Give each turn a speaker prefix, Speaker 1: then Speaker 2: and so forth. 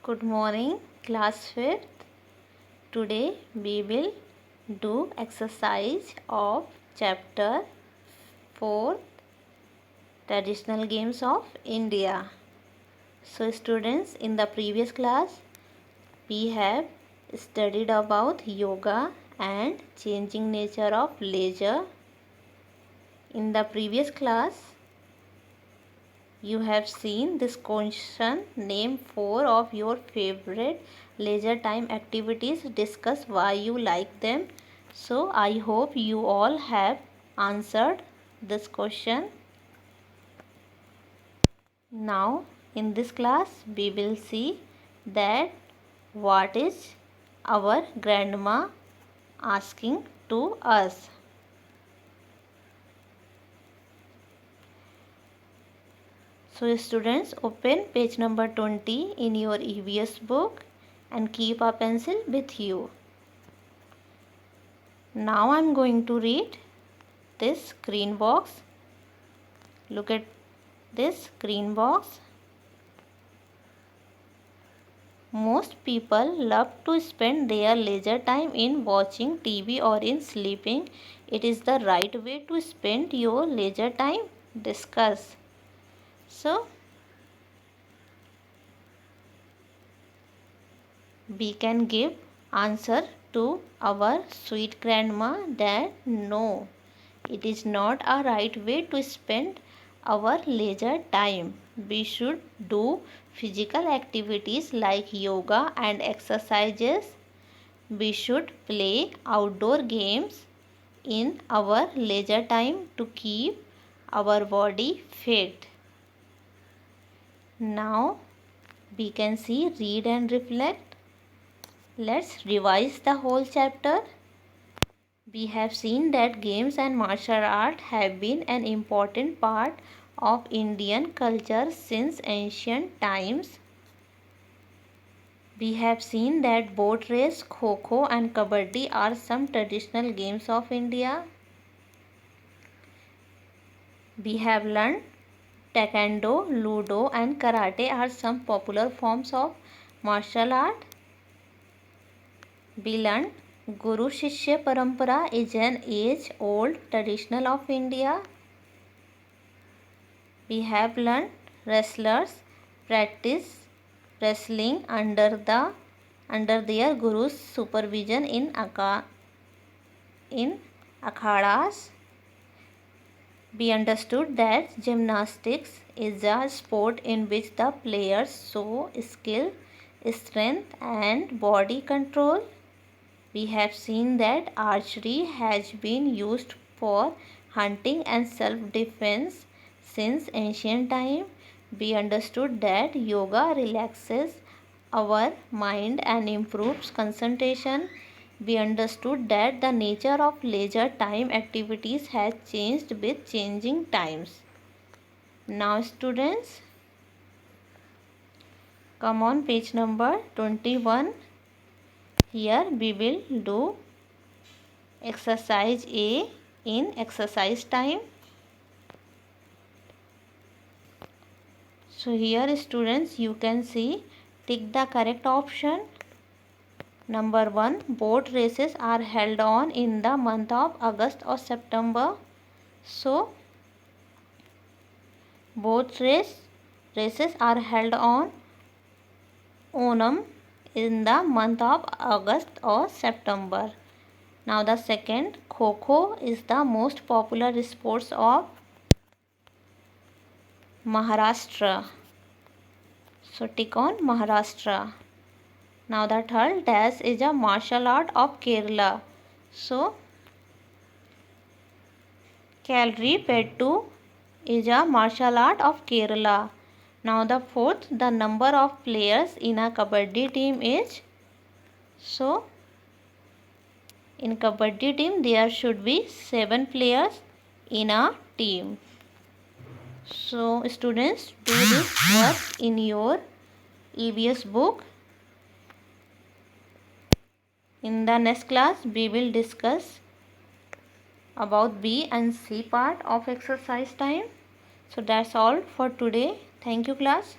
Speaker 1: Good morning, class 5th. Today we will do exercise of chapter 4 Traditional Games of India. So students, in the previous class we have studied about yoga and changing nature of leisure. In the previous class you have seen this question, name 4 of your favorite leisure time activities, discuss why you like them. So I hope you all have answered this question. Now in this class we will see that what is our grandma asking to us. So students, open page number 20 in your EVS book and keep a pencil with you. Now I am going to read this green box. Look at this green box. Most people love to spend their leisure time in watching TV or in sleeping. It is the right way to spend your leisure time. Discuss. So we can give answer to our sweet grandma that no, it is not a right way to spend our leisure time. We should do physical activities like yoga and exercises. We should play outdoor games in our leisure time to keep our body fit. Now we can see read and reflect. Let's revise the whole chapter. We have seen that games and martial art have been an important part of Indian culture since ancient times. We have seen that boat race, kho-kho and kabaddi are some traditional games of India. We have learned taekwondo, ludo and karate are some popular forms of martial art. We learned Guru Shishya Parampara is an age-old tradition of India. We have learned wrestlers practice wrestling under their guru's supervision in akhadas. We understood that gymnastics is a sport in which the players show skill, strength and body control. We have seen that archery has been used for hunting and self-defense since ancient time. We understood that yoga relaxes our mind and improves concentration. We understood that the nature of leisure time activities has changed with changing times. Now students, come on page number 21. Here we will do exercise A in exercise time. So here students, you can see, tick the correct option. Number 1, boat races are held on in the month of August or September. So boat races are held on Onam in the month of August or September. Now the second, kho-kho is the most popular sports of Maharashtra. So tick on Maharashtra. Now the third, dash is a martial art of Kerala. So Kalari-Pettu is a martial art of Kerala. Now the fourth, the number of players in a kabaddi team is, so in kabaddi team there should be 7 players in a team. So students, do this work in your EVS book. In the next class we will discuss about B and C part of exercise time. So that's all for today. Thank you class.